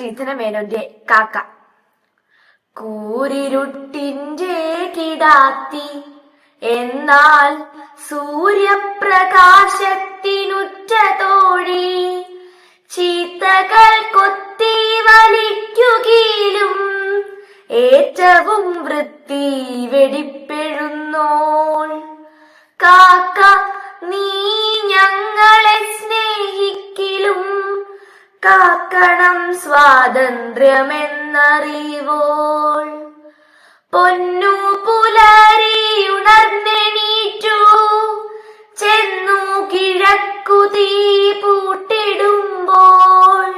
ശ്രീധരമേനോന്റെ കാക്ക. കൂരിരുട്ടിന്റെ കിടാത്തി എന്നാൽ സൂര്യപ്രകാശത്തിനുറ്റ തോഴി, ചീത്തകൾ കൊത്തി വലിക്കുകയിലും ഏറ്റവും വൃത്തി വെടിപ്പെഴുന്നോൾ. കാക്ക നീ ഞങ്ങളെ സ്നേഹിക്കിലും കാക്കണം സ്വാതന്ത്ര്യമെന്നറിവോൾ. പൊന്നു പുലരിയുണർന്നെണീറ്റു ചെന്നു കിഴക്കു തീ പൂട്ടിടുമ്പോൾ,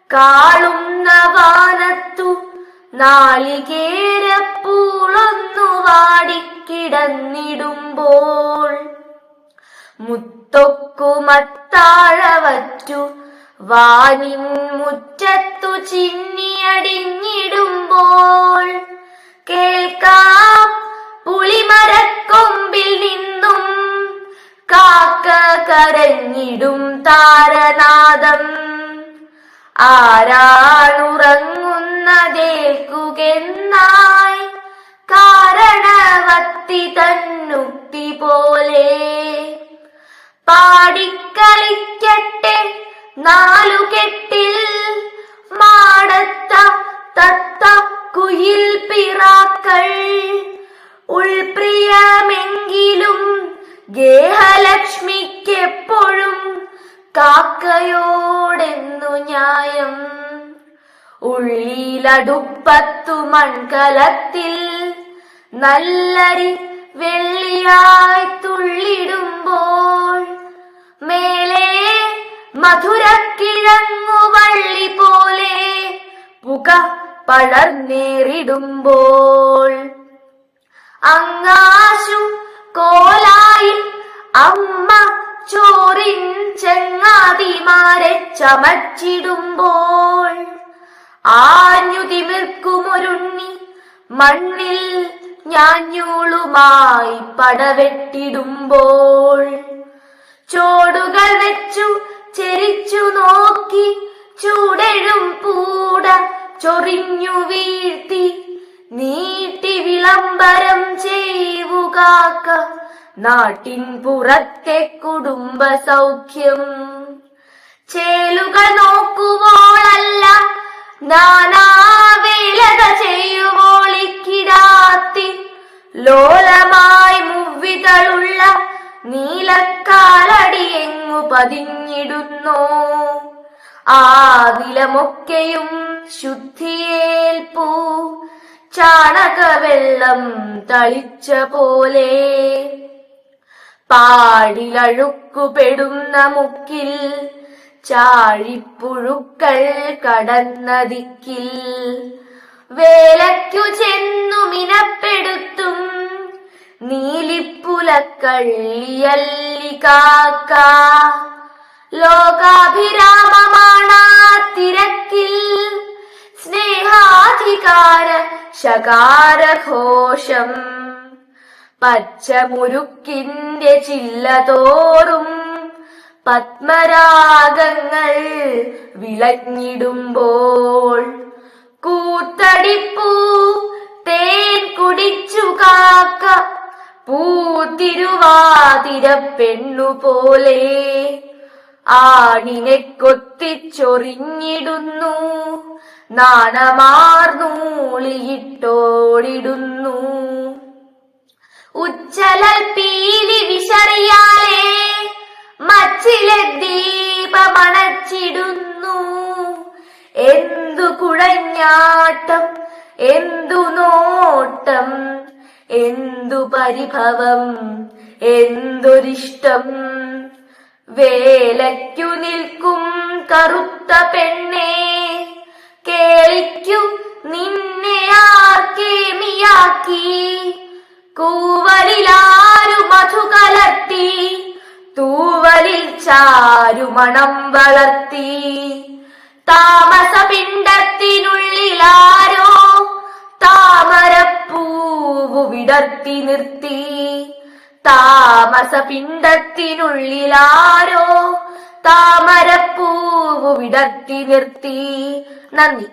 കാളുന്ന വാനത്തു നാളികേരപ്പൂളൊന്നു വാടിക്കിടന്നിടുമ്പോൾ, മുത്തൊക്കുമത്താഴവറ്റു വാനിൻ മുറ്റത്തു ചിന്നിയടിഞ്ഞിടുമ്പോൾ, കേൾക്കാം പുളിമരക്കൊമ്പിൽ നിന്നും കാക്ക കരഞ്ഞിടും താരനാദം. ആരാണുറങ്ങുന്നതേൽക്കുകെന്നായി കാരണവത്തി തന്നുക്തി പോലെ, പാടിക്കളിക്കട്ടെ നാലുകെട്ടിൽ മാടത്ത തത്ത കുയിൽ പിറാക്കൾ. ഉൾപ്രിയമെങ്കിലും ഗേഹലക്ഷ്മിക്കെപ്പോഴും കാക്കയോടെന്നു ന്യായം. ഉള്ളിലടുപ്പത്തു മൺകലത്തിൽ നല്ലരി വെള്ളിയായി തുള്ളിടുമ്പോൾ, മേലെ മധുരക്കിഴങ്ങുവള്ളി പോലെ പുക പടർന്നേറിടുമ്പോൾ, അങ്ങാശു കോലായി അമ്മ ചോറിൻ ചങ്ങാതിമാരെ ചമച്ചിടുമ്പോൾ, ആഞ്ഞു തിമിർക്കുമൊരുണ്ണി മണ്ണിൽ ഞാഞ്ഞൂളുമായി പടവെട്ടിടുമ്പോൾ, ചോടുകൾ വെച്ചു ചെരിച്ചു നോക്കി ചൂടെഴും പൂട ചൊറിഞ്ഞു വീഴ്ത്തി നീട്ടി വിളംബരം ചെയ്യുകാക്ക നാട്ടിൻ പുറത്തെ കുടുംബ സൗഖ്യം. ചേലുകൾ നോക്കുവോളല്ല നാനാവേലക ചെയ്യുവോളിക്കിടാത്തി, ലോലമായി മുവ്വികളുള്ള നീലക്കാലടിയെങ്ങു പതിഞ്ഞിടുന്നോ. ആവിലമൊക്കെയും ശുദ്ധിയേൽപ്പൂ ചാണകവെള്ളം തളിച്ച പോലെ, പാടിലഴുക്കുപെടുന്ന മുക്കിൽ ചാഴിപ്പുഴുക്കൾ കടന്ന ദിക്കിൽ, വേലയ്ക്കു ചെന്നു മിനപ്പെടുത്തും നീലിപ്പുലക്കള്ളിയല്ലി കാക്ക. ലോകാഭിരാമമാണാ തിരക്കിൽ സ്നേഹാധികാര ശകാരഘോഷം. പച്ചമുരുക്കിന്റെ ചില്ലതോറും പത്മരാഗങ്ങൾ വിളഞ്ഞിടുമ്പോൾ, കൂത്തടിപ്പൂ തേൻ കുടിച്ചു കാക്ക പൂത്തിരുവാതിര പെണ്ണുപോലെ, ആണിനെ കൊത്തിച്ചൊറിഞ്ഞിടുന്നു നാണമാർന്നൂളിയിട്ടോടിടുന്നു. ഉജ്ജലൽ പീലി വിശറിയാലേ മച്ചിലെ ദീപമണച്ചിടുന്നു. എന്തു കുഴഞ്ഞാട്ടം, എന്തു നോട്ടം, എന്തു പരിഭവം, എന്തൊരിഷ്ടം. വേലയ്ക്കു നിൽക്കും കറുത്ത പെണ്ണേ, കേളിക്കു നിന്നെ ആർക്കേമിയാക്കി. കൂവലിലാരു മധു കലർത്തി, തൂവലിൽ ചാരുമണം വളർത്തി. താമസപിണ്ഡത്തിനുള്ളിലാരോ താമരപ്പൂവു വിടർത്തി നിർത്തി. താമസപിണ്ഡത്തിനുള്ളിലാരോ താമരപ്പൂവു വിടർത്തി നിർത്തി. നന്ദി.